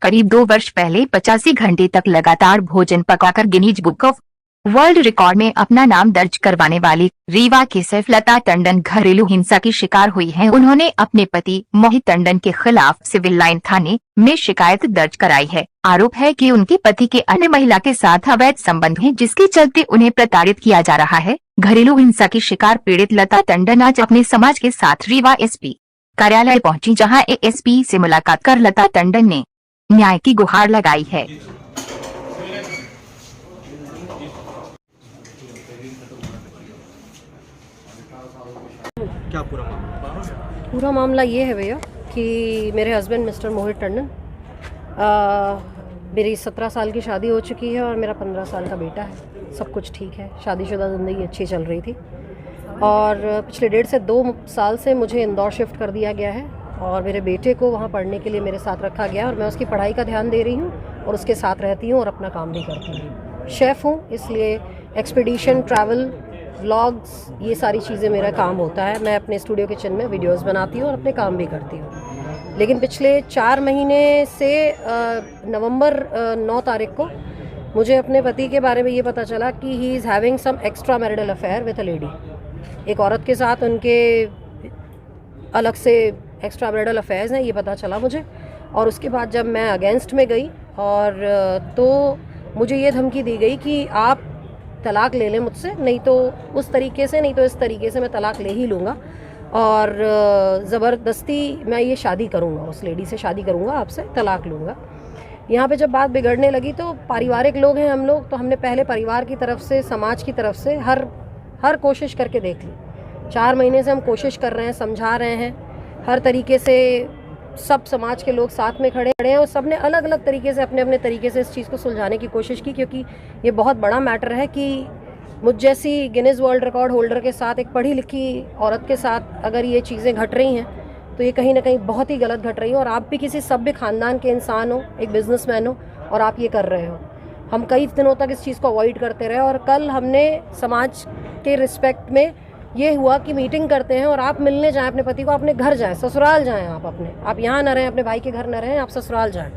करीब 2 वर्ष पहले 85 घंटे तक लगातार भोजन पकाकर Guinness book of world record में अपना नाम दर्ज करवाने वाली रीवा की सैफलता टंडन घरेलू हिंसा की शिकार हुई हैं। उन्होंने अपने पति मोहित टंडन के खिलाफ सिविल लाइन थाने में शिकायत दर्ज कराई है। आरोप है कि उनके पति के अन्य महिला के साथ अवैध संबंध हैं, जिसके चलते उन्हें प्रताड़ित किया जा रहा है। घरेलू हिंसा की शिकार पीड़ित लता टंडन आज अपने समाज के साथ रीवा एसपी कार्यालय पहुंची, जहां एएसपी से मुलाकात कर लता टंडन ने न्याय की गुहार लगाई है। क्या पूरा मामला ये है भैया कि मेरे हस्बैंड मिस्टर मोहित टंडन, मेरी 17 साल की शादी हो चुकी है और मेरा 15 साल का बेटा है। सब कुछ ठीक है, शादीशुदा ज़िंदगी अच्छी चल रही थी और पिछले 1.5 से 2 साल से मुझे इंदौर शिफ्ट कर दिया गया है और मेरे बेटे को वहाँ पढ़ने के लिए मेरे साथ रखा गया और मैं उसकी पढ़ाई का ध्यान दे रही हूँ और उसके साथ रहती हूँ और अपना काम भी करती हूँ। शेफ़ हूँ, इसलिए एक्सपीडिशन, ट्रैवल, व्लॉग्स, ये सारी चीज़ें मेरा काम होता है। मैं अपने स्टूडियो किचन में वीडियोस बनाती हूँ और अपने काम भी करती हूँ। लेकिन पिछले 4 महीने से नवंबर 9 तारीख को मुझे अपने पति के बारे में ये पता चला कि he is having some extra marital affair with a lady. एक औरत के साथ उनके अलग से एक्स्ट्रा मैरिटल अफेयर्स हैं, ये पता चला मुझे। और उसके बाद जब मैं अगेंस्ट में गई और तो मुझे ये धमकी दी गई कि आप तलाक ले लें मुझसे, नहीं तो उस तरीके से, नहीं तो इस तरीके से मैं तलाक ले ही लूँगा और ज़बरदस्ती मैं ये शादी करूँगा, उस लेडी से शादी करूँगा, आपसे तलाक लूँगा। यहाँ पे जब बात बिगड़ने लगी तो पारिवारिक लोग हैं हम लोग, तो हमने पहले परिवार की तरफ से, समाज की तरफ से हर कोशिश करके देख ली। 4 महीने से हम कोशिश कर रहे हैं, समझा रहे हैं, हर तरीके से सब समाज के लोग साथ में खड़े हैं और सब ने अलग अलग तरीके से अपने अपने तरीके से इस चीज़ को सुलझाने की कोशिश की, क्योंकि ये बहुत बड़ा मैटर है कि मुझ जैसी गिनीज़ वर्ल्ड रिकॉर्ड होल्डर के साथ, एक पढ़ी लिखी औरत के साथ अगर ये चीज़ें घट रही हैं तो ये कहीं ना कहीं बहुत ही गलत घट रही है। और आप भी किसी सभ्य खानदान के इंसान हो, एक बिजनेसमैन हो और आप ये कर रहे हो। हम कई दिनों तक इस चीज़ को अवॉइड करते रहे और कल हमने समाज के रिस्पेक्ट में ये हुआ कि मीटिंग करते हैं और आप मिलने जाएं अपने पति को, अपने घर जाएं, ससुराल जाएं, आप यहाँ न रहें, अपने भाई के घर न रहें, आप ससुराल जाएं।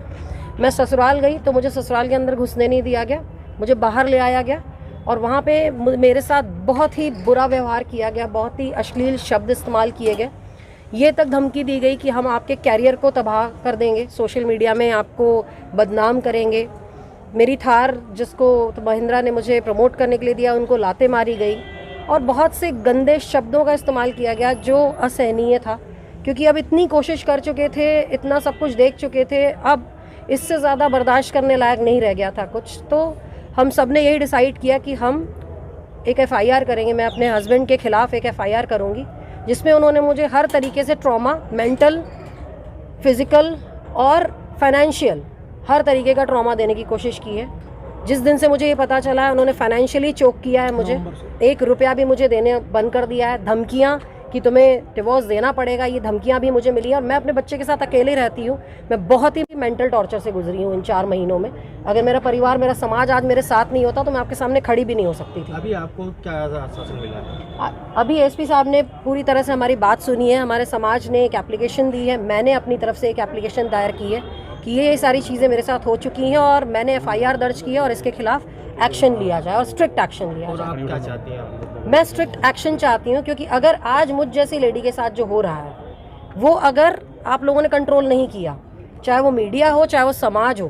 मैं ससुराल गई तो मुझे ससुराल के अंदर घुसने नहीं दिया गया, मुझे बाहर ले आया गया और वहाँ पे मेरे साथ बहुत ही बुरा व्यवहार किया गया, बहुत ही अश्लील शब्द इस्तेमाल किए गए। ये तक धमकी दी गई कि हम आपके कैरियर को तबाह कर देंगे, सोशल मीडिया में आपको बदनाम करेंगे। मेरी थार, जिसको तो महिंद्रा ने मुझे प्रमोट करने के लिए दिया, उनको लाते मारी गई और बहुत से गंदे शब्दों का इस्तेमाल किया गया जो असहनीय था, क्योंकि अब इतनी कोशिश कर चुके थे, इतना सब कुछ देख चुके थे, अब इससे ज़्यादा बर्दाश्त करने लायक नहीं रह गया था कुछ। तो हम सब ने यही डिसाइड किया कि हम एक FIR करेंगे। मैं अपने हस्बैंड के ख़िलाफ़ एक FIR करूँगी, जिसमें उन्होंने मुझे हर तरीके से ट्रॉमा, मेंटल, फिज़िकल और फाइनेंशियल, हर तरीके का ट्रॉमा देने की कोशिश की है। जिस दिन से मुझे ये पता चला है, उन्होंने फाइनेंशियली चोक किया है मुझे, 1 रुपया भी मुझे देने बंद कर दिया है। धमकियाँ कि तुम्हें डिवोर्स देना पड़ेगा, ये धमकियाँ भी मुझे मिली है और मैं अपने बच्चे के साथ अकेले रहती हूँ। मैं बहुत ही मेंटल टॉर्चर से गुजरी हूँ इन 4 महीनों में। अगर मेरा परिवार, मेरा समाज आज मेरे साथ नहीं होता तो मैं आपके सामने खड़ी भी नहीं हो सकती थी। अभी आपको क्या आश्वासन मिला है? अभी SP साहब ने पूरी तरह से हमारी बात सुनी है, हमारे समाज ने एक एप्लीकेशन दी है, मैंने अपनी तरफ से एक एप्लीकेशन दायर की है कि ये सारी चीज़ें मेरे साथ हो चुकी हैं और मैंने FIR दर्ज की है और इसके खिलाफ एक्शन लिया जाए और स्ट्रिक्ट एक्शन लिया जाए। आप क्या चाहती हैं? मैं स्ट्रिक्ट एक्शन चाहती हूँ, क्योंकि अगर आज मुझ जैसी लेडी के साथ जो हो रहा है वो अगर आप लोगों ने कंट्रोल नहीं किया, चाहे वो मीडिया हो, चाहे वो समाज हो,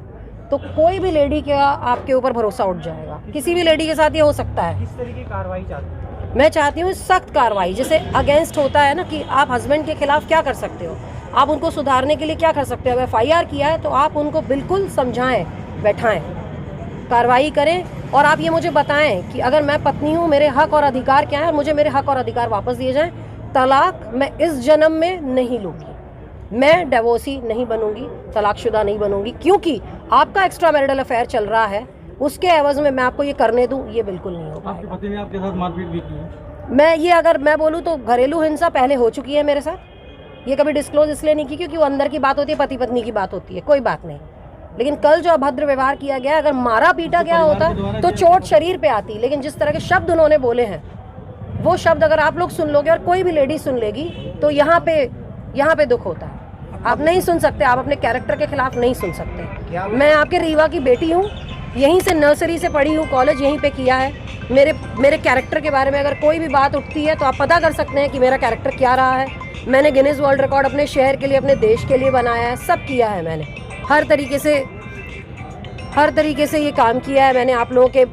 तो कोई भी लेडी का आपके ऊपर भरोसा उठ जाएगा। किसी भी लेडी के साथ ये हो सकता है। किस तरह की कार्रवाई चाहती हैं? मैं चाहती हूँ सख्त कार्रवाई, जैसे अगेंस्ट होता है ना कि आप हस्बैंड के खिलाफ क्या कर सकते हो, आप उनको सुधारने के लिए क्या कर सकते हो। FIR किया है तो आप उनको बिल्कुल समझाएं, बैठाएं, कार्रवाई करें और आप ये मुझे बताएं कि अगर मैं पत्नी हूँ, मेरे हक और अधिकार क्या है और मुझे मेरे हक और अधिकार वापस दिए जाएं। तलाक मैं इस जन्म में नहीं लूँगी, मैं डिवोर्सी नहीं बनूंगी, तलाकशुदा नहीं बनूंगी, क्योंकि आपका एक्स्ट्रा मैरिटल अफेयर चल रहा है, उसके एवज में मैं आपको ये करने दूं, ये बिल्कुल नहीं होगा। आपके पति ने आपके साथ मारपीट भी की है? मैं ये अगर मैं बोलूँ तो घरेलू हिंसा पहले हो चुकी है मेरे साथ। ये कभी डिस्क्लोज इसलिए नहीं की क्योंकि वो अंदर की बात होती है, पति पत्नी की बात होती है, कोई बात नहीं। लेकिन कल जो अभद्र व्यवहार किया गया, अगर मारा पीटा गया होता तो चोट शरीर पे आती, लेकिन जिस तरह के शब्द उन्होंने बोले हैं, वो शब्द अगर आप लोग सुन लोगे और कोई भी लेडी सुन लेगी तो यहाँ पे दुख होता है। आप नहीं सुन सकते, आप अपने कैरेक्टर के खिलाफ नहीं सुन सकते। मैं आपके रीवा की बेटी हूँ, यहीं से नर्सरी से पढ़ी हूँ, कॉलेज यहीं पे किया है। मेरे कैरेक्टर के बारे में अगर कोई भी बात उठती है तो आप पता कर सकते हैं कि मेरा कैरेक्टर क्या रहा है। मैंने गिनीज वर्ल्ड रिकॉर्ड अपने शहर के लिए, अपने देश के लिए बनाया है, सब किया है मैंने। हर तरीके से ये काम किया है मैंने आप लोगों के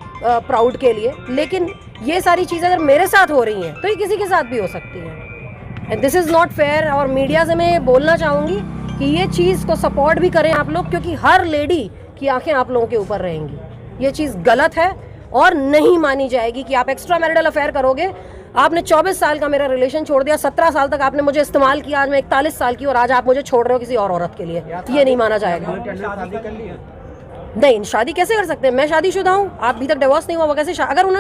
प्राउड के लिए। लेकिन ये सारी चीज़ें अगर मेरे साथ हो रही हैं तो ये किसी के साथ भी हो सकती हैं, and this is not fair. और मीडिया से मैं ये बोलना चाहूँगी कि ये चीज़ को सपोर्ट भी करें आप लोग, क्योंकि हर लेडी की आंखें आप लोगों के ऊपर रहेंगी। ये चीज़ गलत है और नहीं मानी जाएगी कि आप एक्स्ट्रा मैरिटल अफेयर करोगे। आपने 24 साल का मेरा रिलेशन छोड़ दिया, 17 साल तक आपने मुझे इस्तेमाल किया, आज मैं 41 साल की और आज आप मुझे छोड़ रहे हो किसी और औरत के लिए, ये नहीं माना जाएगा। शादी कर ली है? नहीं, शादी कैसे कर सकते हैं? मैं शादीशुदा हूँ, आप अभी तक डिवोर्स नहीं हुआ, वो कैसे अगर उन्होंने